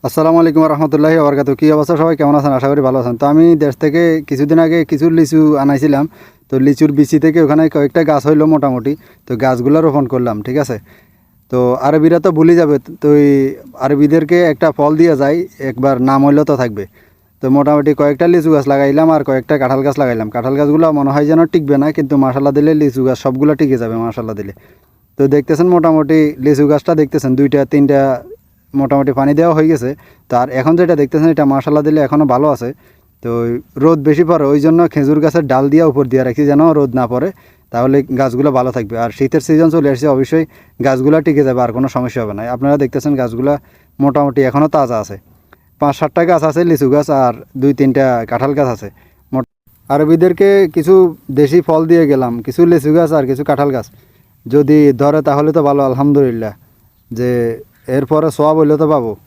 আসসালামু আলাইকুম রহমতুল্লাহি ওবরকাতু। কী অবস্থা, সবাই কেমন আছেন? আশা করি ভালো আছেন। তো আমি দেশ থেকে কিছুদিন আগে কিছু লিচু আনাইছিলাম। তো লিচুর বিচি থেকে ওখানে কয়েকটা গাছ হইলো মোটামুটি। তো গাছগুলো রোপণ করলাম, ঠিক আছে। তো আরবিরা তো ভুলে যাবে, তো এই আরবিদেরকে একটা ফল দিয়ে যায়, একবার নাম হইলেও তো থাকবে। তো মোটামুটি কয়েকটা লিচু গাছ লাগাইলাম আর কয়েকটা কাঁঠাল গাছ লাগাইলাম। কাঁঠাল গাছগুলো মনে হয় যেন টিকবে না, কিন্তু মাশাল্লাহ দিলে লিচু গাছ সবগুলো টিকে যাবে মাশাল্লাহ দিলে। তো দেখতেছেন মোটামুটি লিচু গাছটা দেখতেছেন, দুইটা তিনটা মোটামুটি পানি দেওয়া হয়ে গেছে। তার এখন যেটা দেখতেছেন এটা মাশাল্লাহ দিলে এখনও ভালো আছে। তো রোদ বেশি পড়ে, ওই জন্য খেজুর গাছের ডাল দিয়ে উপর দিয়ে রাখছি যেন রোদ না পড়ে, তাহলে গাছগুলো ভালো থাকবে। আর শীতের সিজন চলে আসছে, অবশ্যই গাছগুলো টিকে যাবে, আর কোনো সমস্যা হবে না। আপনারা দেখতেছেন গাছগুলো মোটামুটি এখনও তাজা আছে। 5-7টা গাছ আছে লিচু গাছ, আর 2-3টা কাঁঠাল গাছ আছে। আরবিদেরকে কিছু দেশি ফল দিয়ে গেলাম, কিছু লিচু গাছ আর কিছু কাঁঠাল গাছ। যদি ধরে তাহলে তো ভালো, আলহামদুলিল্লাহ। যে এরপরে সওয়াব হইলে তো পাবো।